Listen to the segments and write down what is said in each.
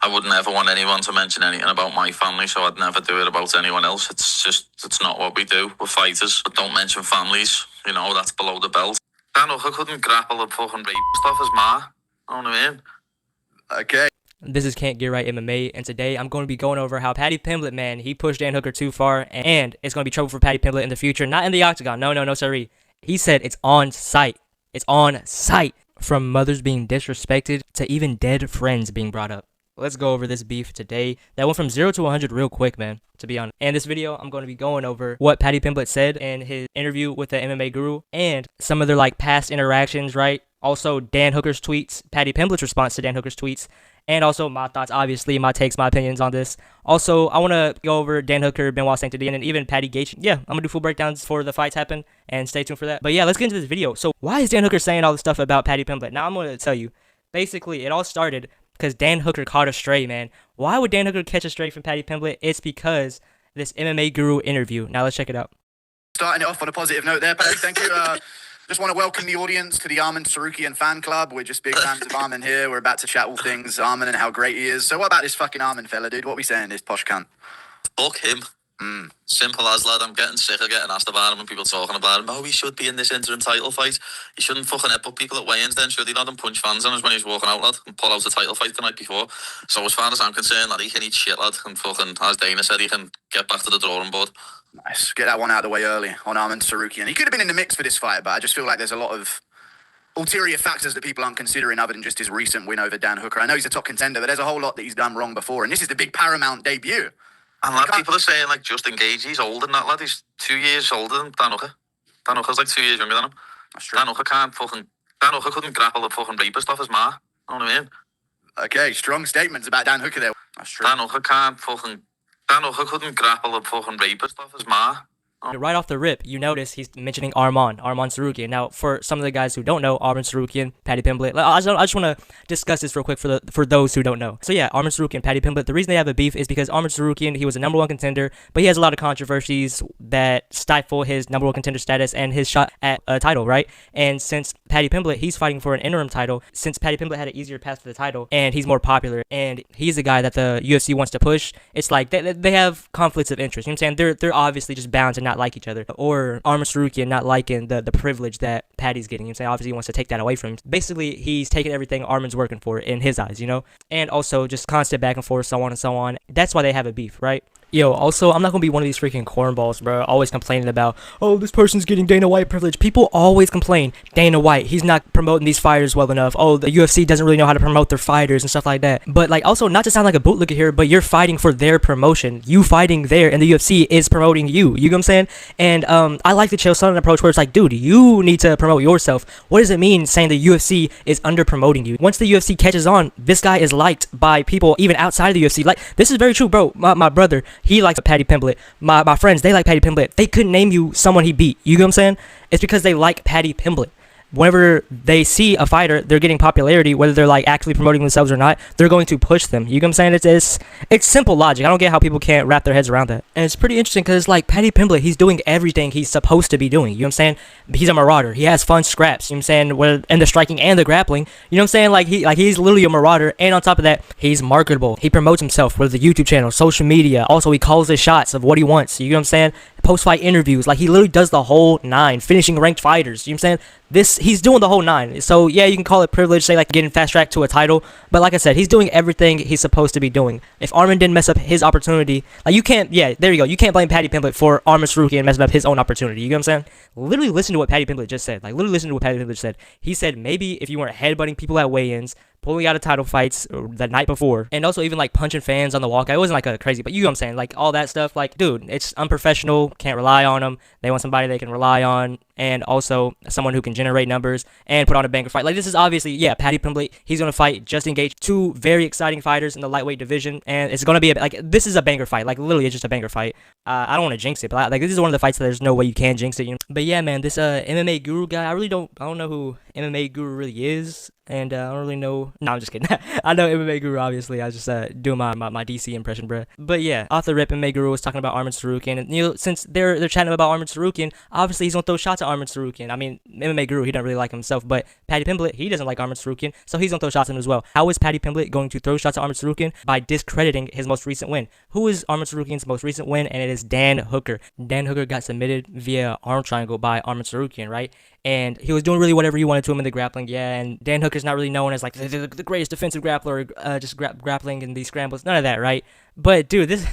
I wouldn't ever want anyone to mention anything about my family, so I'd never do it about anyone else. It's not what we do. We're fighters, but don't mention families. You know, that's below the belt. Dan Hooker couldn't grapple a fucking rape stuff as ma. You know what I mean? Okay. This is Can't Get Right MMA, and today I'm going to be going over how Paddy Pimblett, man, he pushed Dan Hooker too far, and it's going to be trouble for Paddy Pimblett in the future. Not in the octagon. No, sorry. He said it's on site. It's on site. From mothers being disrespected to even dead friends being brought up. Let's go over this beef today. That went from 0 to 100 real quick, man, to be honest. And this video, I'm going to be going over what Paddy Pimblett said in his interview with the MMA guru and some of their like past interactions, right? Also, Dan Hooker's tweets, Paddy Pimblett's response to Dan Hooker's tweets, and also my thoughts, obviously, my takes, my opinions on this. Also, I want to go over Dan Hooker, Benoit Saint-Denis, and even Paddy Gage. Yeah, I'm going to do full breakdowns for the fights happen, and stay tuned for that. But yeah, let's get into this video. So why is Dan Hooker saying all this stuff about Paddy Pimblett? Now I'm going to tell you. Basically, it all started because Dan Hooker caught a stray, man. Why would Dan Hooker catch a stray from Paddy Pimblett? It's because this MMA guru interview. Now let's check it out. Starting it off on a positive note there, Paddy. Thank you. Just want to welcome the audience to the Arman Sarukian fan club. We're just big fans of Arman here. We're about to chat all things Arman and how great he is. So what about this fucking Arman fella, dude? What are we saying, this posh cunt? Fuck him. Simple as, lad. I'm getting sick of getting asked about him when people talking about him. Oh, he should be in this interim title fight. He shouldn't fucking headbutt people at weigh-ins then, should he? Not and punch fans on us when he's walking out, lad, and pull out a title fight the night before. So as far as I'm concerned, lad, he can eat shit, lad, and fucking, as Dana said, he can get back to the drawing board. Nice. Get that one out of the way early on Arman Sarukian. He could have been in the mix for this fight, but I just feel like there's a lot of ulterior factors that people aren't considering other than just his recent win over Dan Hooker. I know he's a top contender, but there's a whole lot that he's done wrong before, and this is the big Paramount debut. And lad, people are saying, like, just engage. He's older than that, lad. He's 2 years older than Dan Hooker. Dan Hooker's like 2 years younger than him. That's true. Dan Hooker couldn't grapple the fucking rapist off his ma. You know what I mean? Okay, strong statements about Dan Hooker there. That's true. Dan Hooker couldn't grapple the fucking rapist off his ma. Right off the rip, you notice he's mentioning Arman Sarukian. Now, for some of the guys who don't know, Arman Sarukian, Paddy Pimblett, I just want to discuss this real quick for those who don't know. So yeah, Arman Sarukian, Paddy Pimblett, the reason they have a beef is because Arman Sarukian, he was a number one contender, but he has a lot of controversies that stifle his number one contender status and his shot at a title, right? And since Paddy Pimblett, he's fighting for an interim title, since Paddy Pimblett had an easier path to the title, and he's more popular, and he's a guy that the UFC wants to push, it's like they have conflicts of interest, you know what I'm saying? They're obviously just bound to not like each other, or Arman Sarukian not liking the privilege that Paddy's getting. You know what I'm saying? Obviously he wants to take that away from him. Basically, he's taking everything Arman's working for in his eyes, you know? And also just constant back and forth, so on and so on. That's why they have a beef, right? Yo, also, I'm not gonna be one of these freaking cornballs, bro, always complaining about, oh, this person's getting Dana White privilege. People always complain, Dana White, he's not promoting these fighters well enough. Oh, the UFC doesn't really know how to promote their fighters and stuff like that. But, like, also, not to sound like a bootlicker here, but you're fighting for their promotion. You fighting there, and the UFC is promoting you. You know what I'm saying? And, I like the Chael Sonnen approach where it's like, dude, you need to promote yourself. What does it mean saying the UFC is under-promoting you? Once the UFC catches on, this guy is liked by people even outside of the UFC. Like, this is very true, bro. My brother, he likes Paddy Pimblett. My friends, they like Paddy Pimblett. They couldn't name you someone he beat. You know what I'm saying? It's because they like Paddy Pimblett. Whenever they see a fighter, they're getting popularity, whether they're like actually promoting themselves or not, they're going to push them. You know what I'm saying? It's simple logic. I don't get how people can't wrap their heads around that. And it's pretty interesting because like Paddy Pimblett, he's doing everything he's supposed to be doing. You know what I'm saying? He's a marauder. He has fun scraps. You know what I'm saying? And the striking and the grappling. You know what I'm saying? He's literally a marauder. And on top of that, he's marketable. He promotes himself with the YouTube channel, social media. Also, he calls his shots of what he wants. You know what I'm saying? Post-fight interviews. Like, he literally does the whole nine, finishing ranked fighters. You know what I'm saying? He's doing the whole nine. So, yeah, you can call it privilege, say, like, getting fast-tracked to a title. But like I said, he's doing everything he's supposed to be doing. If Arman didn't mess up his opportunity, like, you can't, yeah, there you go. You can't blame Paddy Pimblett for Arman Sarukian messing up his own opportunity. You know what I'm saying? Literally listen to what Paddy Pimblett just said. Like, literally listen to what Paddy Pimblett said. He said, maybe if you weren't headbutting people at weigh-ins, pulling out of title fights the night before, and also even like punching fans on the walkout. It wasn't like a crazy, but you know what I'm saying, like all that stuff, like, dude, it's unprofessional, can't rely on them. They want somebody they can rely on, and also someone who can generate numbers and put on a banger fight. Like, this is obviously, yeah, Paddy Pimblett, he's going to fight Justin Gaethje, two very exciting fighters in the lightweight division, and it's going to be, this is a banger fight. Like, literally, it's just a banger fight. I don't want to jinx it, but like, this is one of the fights that there's no way you can jinx it, you know? But yeah, man, this MMA guru guy, I don't know who MMA guru really is. and I don't really know. No, I'm just kidding. I know MMA Guru, obviously. I was just doing my DC impression, bruh. But yeah, off the rip, MMA Guru was talking about Arman Tsarukyan, and you know, since they're chatting about Arman Tsarukyan, obviously he's gonna throw shots at Arman Tsarukyan. I mean, MMA Guru, he doesn't really like himself, but Paddy Pimblett, he doesn't like Arman Tsarukyan, so he's gonna throw shots at him as well. How is Paddy Pimblett going to throw shots at Arman Tsarukyan? By discrediting his most recent win. Who is Arman Tsarukyan's most recent win? And it is Dan Hooker. Dan Hooker got submitted via arm triangle by Arman Tsarukyan, right? And he was doing really whatever he wanted to him in the grappling, yeah. And Dan Hooker's not really known as like the greatest defensive grappler, just grappling in these scrambles, none of that, right? But dude, this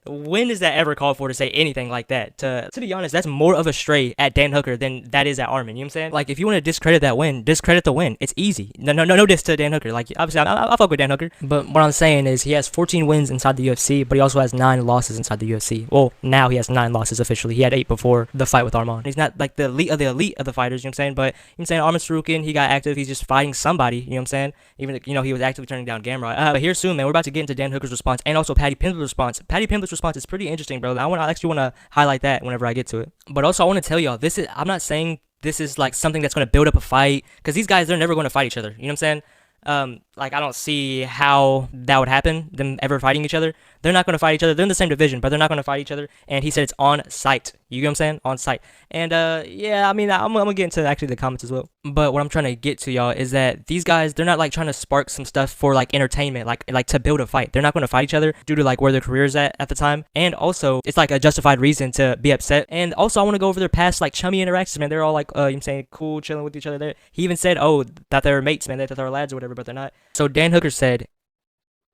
when is that ever called for to say anything like that? To be honest, that's more of a stray at Dan Hooker than that is at Arman. You know what I'm saying? Like, if you want to discredit that win, discredit the win. It's easy. No diss to Dan Hooker. Like, obviously, I fuck with Dan Hooker, but what I'm saying is he has 14 wins inside the UFC, but he also has 9 losses inside the UFC. Well, now he has 9 losses officially. He had 8 before the fight with Arman. He's not like the elite of the fighters. You know what I'm saying? But you know what I'm saying, Arman Tsarukyan, he got active. He's just fighting somebody. You know what I'm saying? Even he was actively turning down Gamrot. But here soon, man, we're about to get into Dan Hooker's response and also Paddy Pimblett's response. Paddy Pimblett's response is pretty interesting, bro. I actually want to highlight that whenever I get to it. But also, I want to tell y'all, I'm not saying this is like something that's going to build up a fight, because these guys, they're never going to fight each other. You know what I'm saying? Like, I don't see how that would happen, them ever fighting each other. They're not going to fight each other. They're in the same division, but they're not going to fight each other. And he said it's on site. You get what I'm saying? On site. And, yeah, I mean, I'm going to get into actually the comments as well. But what I'm trying to get to, y'all, is that these guys, they're not, like, trying to spark some stuff for, like, entertainment, like to build a fight. They're not going to fight each other due to, like, where their career's at the time. And also, it's, like, a justified reason to be upset. And also, I want to go over their past, like, chummy interactions, man. They're all, like, you know what I'm saying, cool, chilling with each other there. He even said, oh, that they're mates, man. That they're lads or whatever, but they're not. So Dan Hooker said,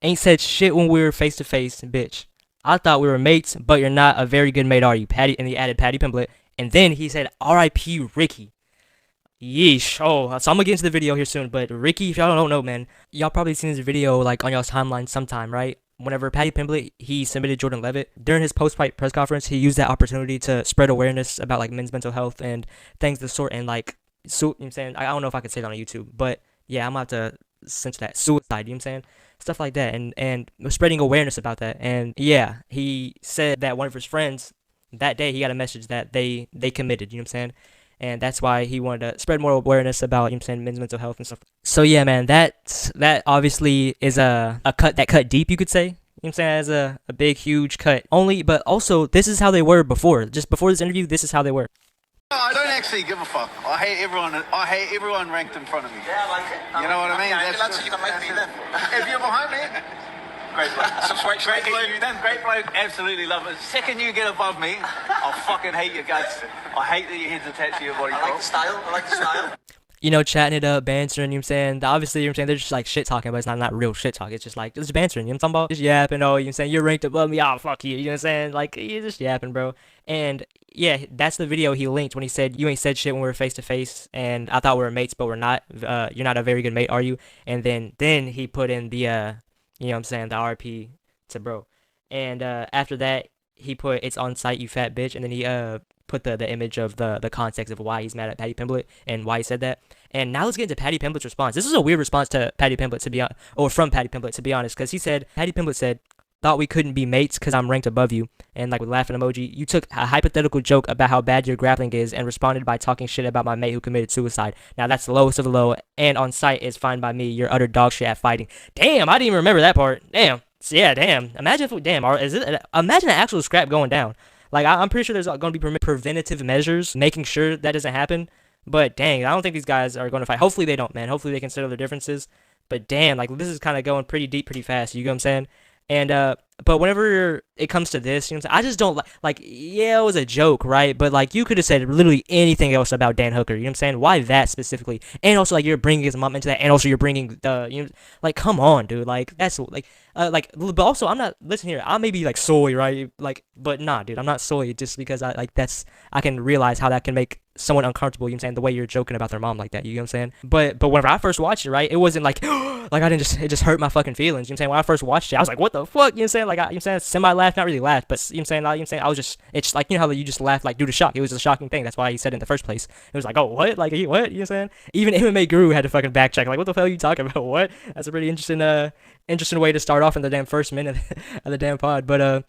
ain't said shit when we were face to face, bitch. I thought we were mates, but you're not a very good mate, are you, Paddy? And he added Paddy Pimblett. And then he said, R.I.P. Ricky. Yeesh. Oh, so I'm gonna get into the video here soon. But Ricky, if y'all don't know, man, y'all probably seen this video like on y'all's timeline sometime, right? Whenever Paddy Pimblett, he submitted Jordan Levitt, during his post-fight press conference, he used that opportunity to spread awareness about like men's mental health and things of the sort. And like, so, you know what I'm saying? I don't know if I could say that on YouTube, but yeah, I'm gonna have to censor that. Suicide, you know what I'm saying? Stuff like that, and spreading awareness about that. And yeah, he said that one of his friends that day, he got a message that they committed, you know what I'm saying? And that's why he wanted to spread more awareness about, you know what I'm saying, men's mental health and stuff. So yeah, man, that obviously is a cut that cut deep, you could say. You know what I'm saying? As a big, huge cut. But also, this is how they were before. Just before this interview, this is how they were. I don't actually give a fuck. I hate everyone ranked in front of me. Yeah, I like it. You know what I mean? You can make me then. If you're behind me, great bloke. Great bloke. Great bloke. Absolutely love it. The second you get above me, I'll fucking hate your guts. I hate that your head's attached to your body. I like the style. You know, chatting it up, bantering, you know what I'm saying? Obviously, you know what I'm saying, they're just like shit talking, but it's not real shit talk. It's just like, just bantering, you know what I'm talking about? Just yapping, oh, you know what I'm saying? You're ranked above me, oh, fuck you, you know what I'm saying? Like, you're just yapping, bro. And yeah, that's the video he linked when he said, you ain't said shit when we were face to face, and I thought we were mates, but we're not. You're not a very good mate, are you? And then he put in the, you know what I'm saying, the RP to bro. And after that, he put, it's on site, you fat bitch, and then he put the image of the context of why he's mad at Paddy Pimblett and why he said that. And now let's get into Paddy Pimblett's response. This is a weird response to Paddy Pimblett, from Paddy Pimblett, to be honest, because he said, Paddy Pimblett said, thought we couldn't be mates because I'm ranked above you, and like with laughing emoji, you took a hypothetical joke about how bad your grappling is and responded by talking shit about my mate who committed suicide. Now that's the lowest of the low, and on site is fine by me. You're utter dog shit at fighting. Damn, I didn't even remember that part. Damn. Yeah, damn. Imagine imagine an actual scrap going down. Like, I'm pretty sure there's going to be preventative measures making sure that doesn't happen. But dang, I don't think these guys are going to fight. Hopefully they don't, man. Hopefully they can settle their differences. But damn, like, this is kind of going pretty deep, pretty fast. You know what I'm saying? And but whenever it comes to this, you know what I'm saying, I just don't like, yeah, it was a joke, right? But like, you could have said literally anything else about Dan Hooker, you know what I'm saying? Why that specifically? And also, like, you're bringing his mom into that, and also you're bringing the, you know, like, come on, dude, like, that's like, but also, I'm not, listen here, I may be like soy, right? Like, but nah, dude, I'm not soy just because I can realize how that can make someone uncomfortable, you know what I'm saying, the way you're joking about their mom like that, you know what I'm saying? But whenever I first watched it, right, it wasn't like, like, it just hurt my fucking feelings, you know what I'm saying? When I first watched it, I was like, what the fuck, you know what I'm saying? Like, you know what I'm saying, semi-laugh, not really laugh, but you know what I'm saying, I was just, it's like, you know how you just laugh, like, due to shock. It was a shocking thing. That's why he said it in the first place. It was like, oh, what? Like, what? You know what I'm saying? Even MMA Guru had to fucking backcheck. Like, what the hell are you talking about? What? That's a pretty interesting way to start off in the damn first minute of the damn pod. But,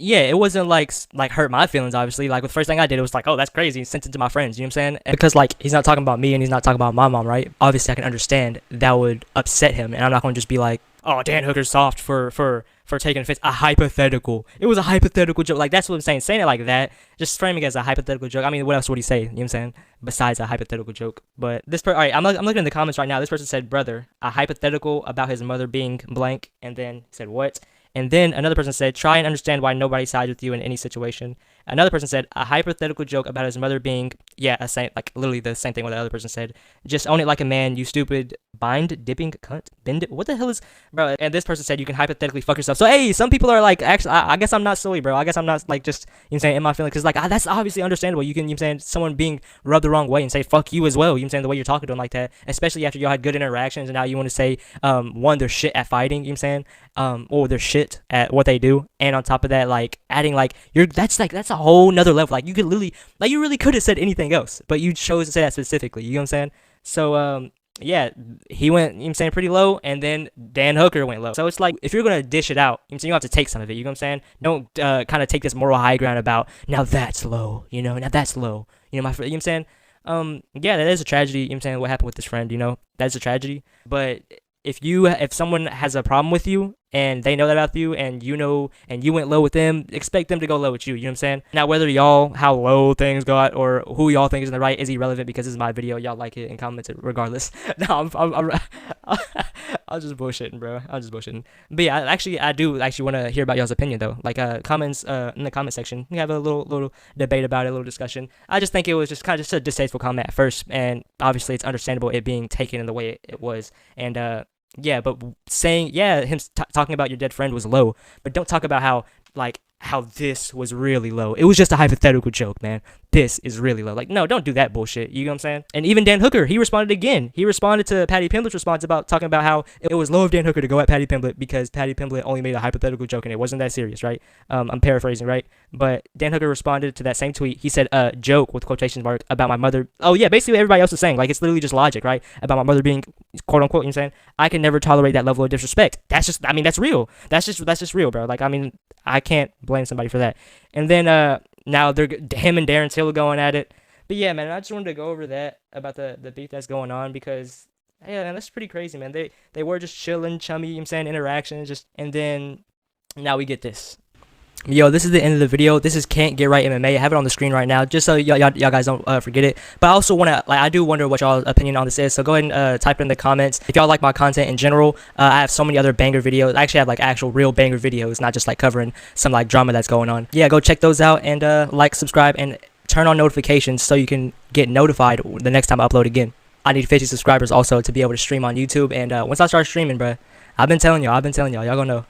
yeah, it wasn't like hurt my feelings. Obviously, like the first thing I did, it was like, oh, that's crazy, and sent it to my friends. You know what I'm saying? And because like he's not talking about me and he's not talking about my mom, right? Obviously, I can understand that would upset him, and I'm not gonna just be like, oh, Dan Hooker's soft for taking offense. A hypothetical. It was a hypothetical joke. Like that's what I'm saying. Saying it like that, just framing it as a hypothetical joke. I mean, what else would he say? You know what I'm saying? Besides a hypothetical joke. But all right, I'm looking in the comments right now. This person said, brother, a hypothetical about his mother being blank, and then said what? And then another person said, try and understand why nobody sides with you in any situation. Another person said, a hypothetical joke about his mother being, like literally the same thing what the other person said. Just own it like a man, you stupid bind dipping cunt. Bend it. What the hell is, bro? And this person said, you can hypothetically fuck yourself. So, hey, some people are like, actually, I guess I'm not silly, bro. I guess I'm not like just, you know what I'm saying, in my feelings. Because like, that's obviously understandable. You can, you know what I'm saying, someone being rubbed the wrong way and say, fuck you as well. You know what I'm saying, the way you're talking to them like that. Especially after y'all had good interactions and now you want to say, one, they're shit at fighting, you know what I'm saying? Or they're shit at what they do. And on top of that, like, adding like, that's a whole nother level. Like, you could literally, like, you really could have said anything else. But you chose to say that specifically. You know what I'm saying? So, yeah, he went, you know what I'm saying, pretty low, and then Dan Hooker went low. So it's like, if you're going to dish it out, you know what I'm saying, you have to take some of it, you know what I'm saying? Don't kind of take this moral high ground about, now that's low, you know, now that's low. You know, you know what I'm saying? Yeah, that is a tragedy, you know what I'm saying, what happened with this friend, you know, that's a tragedy. But if someone has a problem with you, and they know that about you, and you know, and you went low with them, expect them to go low with you, you know what I'm saying? Now, whether y'all, how low things got, or who y'all think is in the right is irrelevant because this is my video, y'all like it and comment it regardless. No, I'm just bullshitting, bro. I'm just bullshitting. But yeah, I do want to hear about y'all's opinion, though. Like, comments, in the comment section. We have a little debate about it, a little discussion. I just think it was just kind of just a distasteful comment at first, and obviously it's understandable it being taken in the way it was, and, yeah, but saying, yeah, him talking about your dead friend was low, but don't talk about how this was really low. It was just a hypothetical joke, man. This is really low. Like, no, don't do that bullshit. You know what I'm saying? And even Dan Hooker, he responded again. He responded to Paddy Pimblett's response about talking about how it was low of Dan Hooker to go at Paddy Pimblett because Paddy Pimblett only made a hypothetical joke and it wasn't that serious, right? I'm paraphrasing, right? But Dan Hooker responded to that same tweet. He said, joke with quotation mark about my mother. Oh, yeah, basically what everybody else is saying. Like, it's literally just logic, right? About my mother being, quote unquote, you know what I'm saying? I can never tolerate that level of disrespect. That's just, I mean, that's real. That's just real, bro. Like, I mean, I can't blame somebody for that. And then, now him and Darren Till going at it. But yeah, man, I just wanted to go over that about the beef that's going on because, yeah, man, that's pretty crazy, man. They were just chilling, chummy, you know what I'm saying, interactions, and then now we get this. Yo, this is the end of the video. This is Can't Get Right MMA. I have it on the screen right now, just so y'all guys don't forget it. But I also want to, like, I do wonder what y'all's opinion on this is. So go ahead and type it in the comments. If y'all like my content in general, I have so many other banger videos. I actually have like actual real banger videos, not just like covering some like drama that's going on. Yeah, go check those out and like, subscribe, and turn on notifications so you can get notified the next time I upload again. I need 50 subscribers also to be able to stream on YouTube. And once I start streaming, bruh, I've been telling y'all, y'all gonna know.